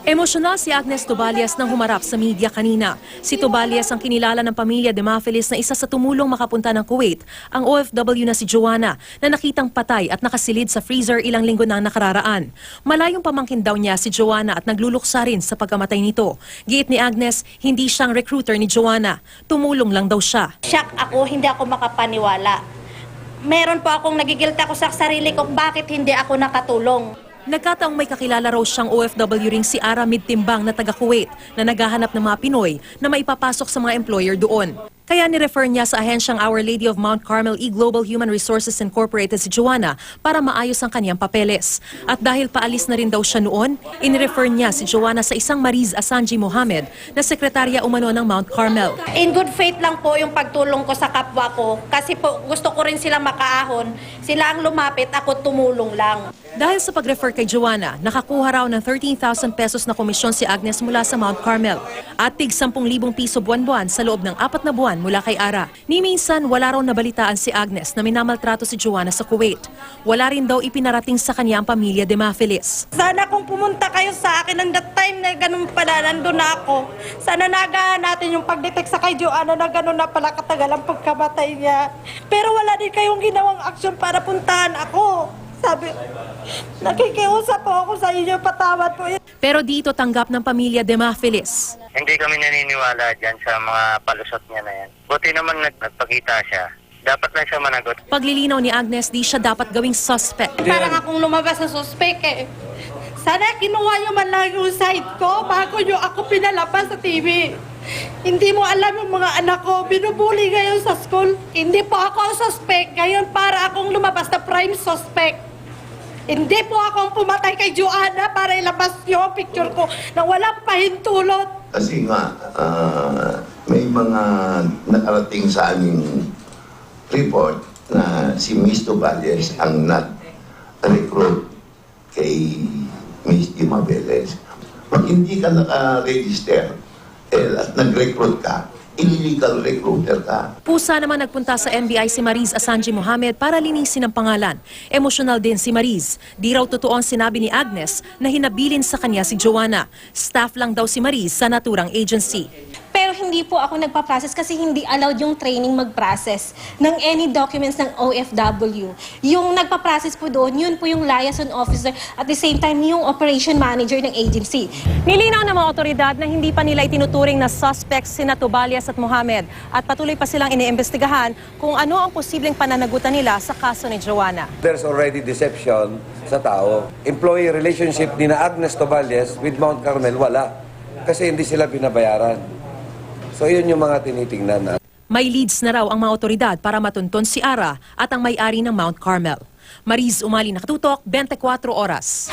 Emosyonal si Agnes Tobalias nang humarap sa media kanina. Si Tobalias ang kinilala ng pamilya Demafilis na isa sa tumulong makapunta ng Kuwait, ang OFW na si Joanna, na nakitang patay at nakasilid sa freezer ilang linggo nang nakararaan. Malayong pamangkin daw niya si Joanna at nagluluksa rin sa pagkamatay nito. Giit ni Agnes, hindi siyang recruiter ni Joanna. Tumulong lang daw siya. Shock ako, hindi ako makapaniwala. Meron po akong nagigilty ako sa sarili ko bakit hindi ako nakatulong. Nagkataong may kakilala raw siyang OFW ring si Ara Midtimbang na taga-Kuwait na naghahanap ng mga Pinoy na maipapasok sa mga employer doon. Kaya ni-refer niya sa ahensyang Our Lady of Mount Carmel E-Global Human Resources Incorporated si Joanna para maayos ang kanyang papeles. At dahil paalis na rin daw siya noon, in-refer niya si Joanna sa isang Mariz Asanji Mohamed na sekretarya umano ng Mount Carmel. In good faith lang po yung pagtulong ko sa kapwa ko kasi po gusto ko rin silang makaahon. Sila ang lumapit, ako tumulong lang. Dahil sa pag-refer kay Joanna, nakakuha raw ng 13,000 pesos na komisyon si Agnes mula sa Mount Carmel at tig 10,000 piso buwan-buwan sa loob ng 4 na buwan mula kay Ara. Ni minsan, wala raw nabalitaan si Agnes na minamaltrato si Joanna sa Kuwait. Wala rin daw ipinarating sa kanya ang pamilya Demafilis. Sana kung pumunta kayo sa akin ng that time na ganun pala, nandun na ako. Sana nagahan natin yung pag-detect sa kay Joanna na ganun na pala katagal ang pagkamatay niya. Pero wala din kayong ginawang aksyon para puntahan ako. Sabi, nakikiusap po ako sa inyo, patawad po. Pero dito tanggap ng pamilya Demafilis. Hindi kami naniniwala dyan sa mga palusot niya na yan. Buti naman nagpakita siya. Dapat lang siya managot. Paglilinaw ni Agnes, di siya dapat gawing suspect. Parang akong lumabas sa suspect eh. Sana kinuha niyo man lang yung side ko bago niyo ako pinalabas sa TV. Hindi mo alam yung mga anak ko, binubuli ngayon sa school. Hindi po ako ang suspect. Ngayon para akong lumabas na prime suspect. Hindi po akong pumatay kay Joanna para ilabas niyo ang picture ko na walang pahintulot. Kasi nga, may mga nakarating sa aming report na si Miss Tobalias ang nag-recruit kay Miss Demafilis. Pag hindi ka naka-register at nag-recruit ka, illegal recruiter ka. Pusa naman nagpunta sa NBI si Mariz Asanji Mohamed para linisin ang pangalan. Emosyonal din si Mariz. Di raw totoo ang sinabi ni Agnes na hinabilin sa kanya si Joanna. Staff lang daw si Mariz sa naturang agency. Pero hindi po ako nagpa-process kasi hindi allowed yung training mag-process ng any documents ng OFW. Yung nagpa-process po doon, yun po yung liaison officer at the same time yung operation manager ng agency. Nilinaw ng mga otoridad na hindi pa nila itinuturing na suspects sina Tobalias at Mohamed at patuloy pa silang iniimbestigahan kung ano ang posibleng pananagutan nila sa kaso ni Joanna. There's already deception sa tao. Employee relationship ni na Agnes Tobalias with Mount Carmel, wala. Kasi hindi sila binabayaran. So yun yung mga tinitingnan na. May leads na raw ang mga otoridad para matunton si Ara at ang may-ari ng Mount Carmel. Mariz Umali, Nakatutok, 24 Oras.